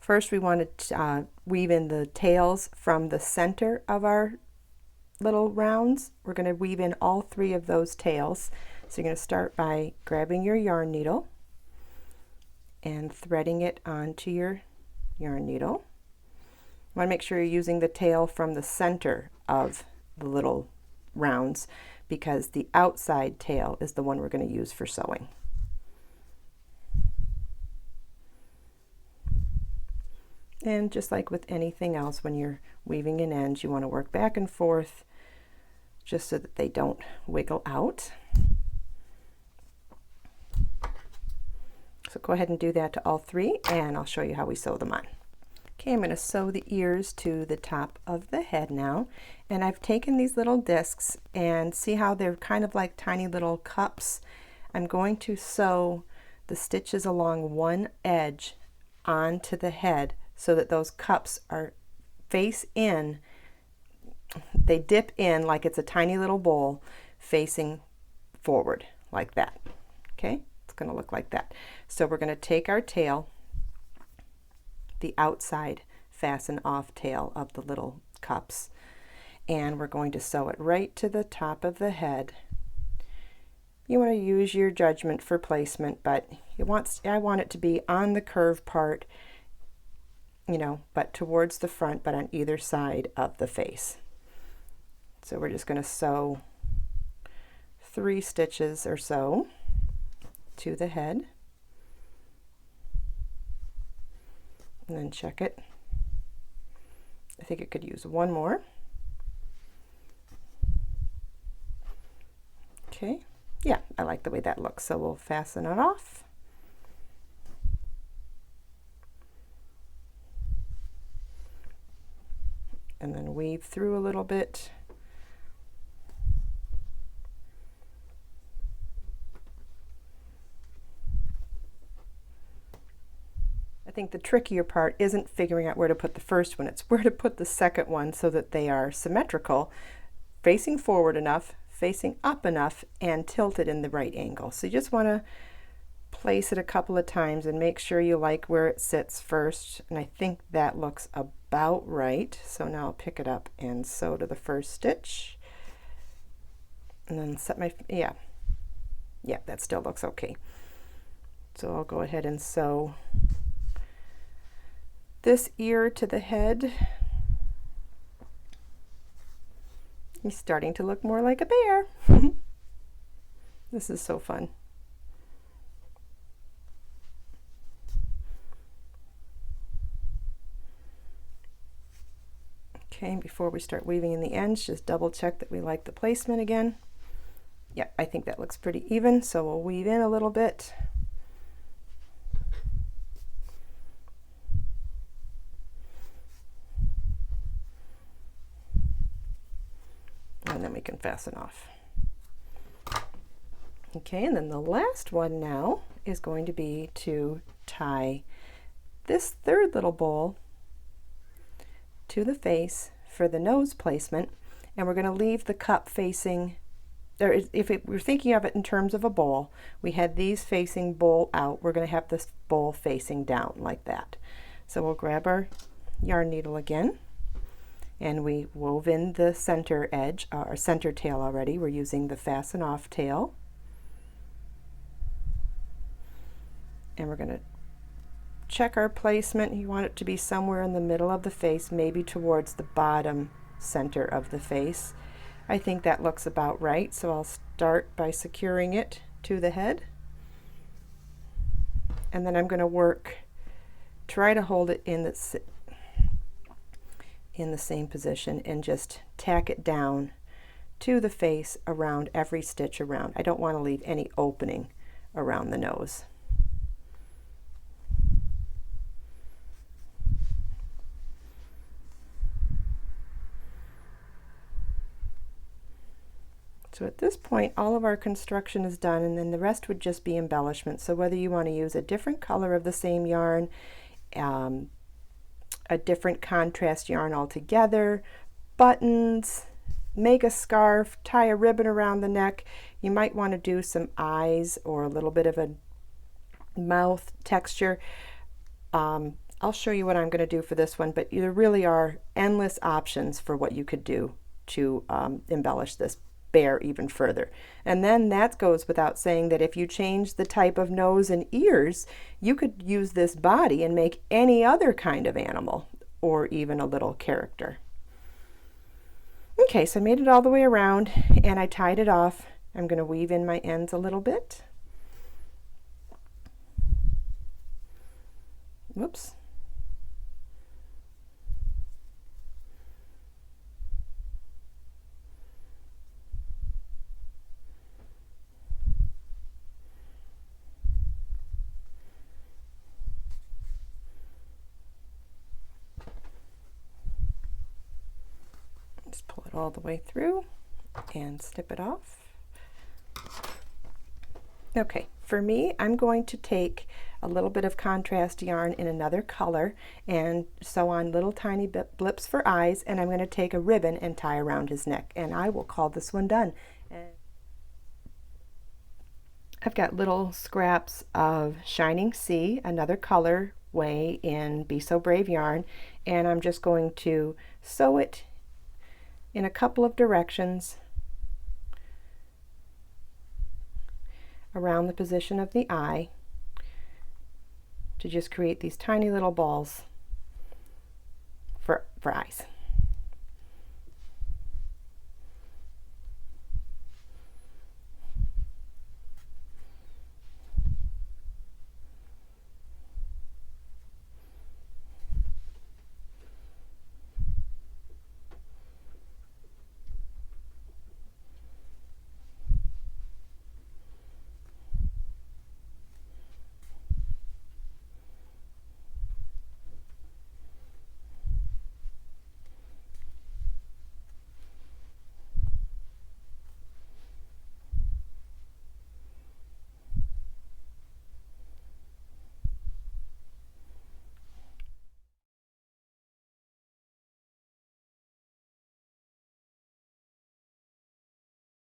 First we want to weave in the tails from the center of our little rounds. We're going to weave in all 3 of those tails. So you're going to start by grabbing your yarn needle and threading it onto your yarn needle. You want to make sure you're using the tail from the center of the little rounds, because the outside tail is the one we're going to use for sewing. And just like with anything else, when you're weaving in ends, you want to work back and forth just so that they don't wiggle out. So go ahead and do that to all 3, and I'll show you how we sew them on. Okay, I'm going to sew the ears to the top of the head now, and I've taken these little discs, and see how they're kind of like tiny little cups. I'm going to sew the stitches along one edge onto the head so that those cups are face in. They dip in like it's a tiny little bowl facing forward like that. Okay, it's going to look like that. So we're going to take our tail, the outside fasten off tail of the little cups, and we're going to sew it right to the top of the head. You want to use your judgment for placement, but I want it to be on the curved part, you know, but towards the front, but on either side of the face. So we're just going to sew 3 stitches or so to the head, and then check it. I think it could use 1 more. Okay, yeah, I like the way that looks, so we'll fasten it off. And then weave through a little bit. I think the trickier part isn't figuring out where to put the first one, it's where to put the second one so that they are symmetrical, facing forward enough, facing up enough, and tilted in the right angle. So you just want to place it a couple of times and make sure you like where it sits first, and I think that looks about right. So now I'll pick it up and sew to the first stitch, and then set my, yeah, that still looks okay. So I'll go ahead and sew this ear to the head. He's starting to look more like a bear. This is so fun. Okay, before we start weaving in the ends, just double check that we like the placement again. Yeah, I think that looks pretty even, so we'll weave in a little bit. And then we can fasten off. Okay, and then the last one now is going to be to tie this third little bowl to the face for the nose placement, and we're going to leave the cup facing, or if we're thinking of it in terms of a bowl, we had these facing bowl out, we're going to have this bowl facing down like that. So we'll grab our yarn needle again, and we wove in the center edge, our center tail already. We're using the fasten off tail, and we're going to check our placement. You want it to be somewhere in the middle of the face, maybe towards the bottom center of the face. I think that looks about right, so I'll start by securing it to the head, and then I'm going to try to hold it in the same position and just tack it down to the face around every stitch around. I don't want to leave any opening around the nose. So at this point, all of our construction is done, and then the rest would just be embellishment. So whether you want to use a different color of the same yarn, a different contrast yarn altogether, buttons, make a scarf, tie a ribbon around the neck. You might want to do some eyes or a little bit of a mouth texture. I'll show you what I'm going to do for this one, but there really are endless options for what you could do to embellish this bear even further. And then that goes without saying that if you change the type of nose and ears, you could use this body and make any other kind of animal or even a little character. Okay, so I made it all the way around and I tied it off. I'm going to weave in my ends a little bit. Whoops. Just pull it all the way through and snip it off. Okay, for me, I'm going to take a little bit of contrast yarn in another color and sew on little tiny blips for eyes, and I'm going to take a ribbon and tie around his neck, and I will call this one done. I've got little scraps of Shining Sea, another color way in Be So Brave yarn, and I'm just going to sew it in a couple of directions around the position of the eye to just create these tiny little balls for eyes.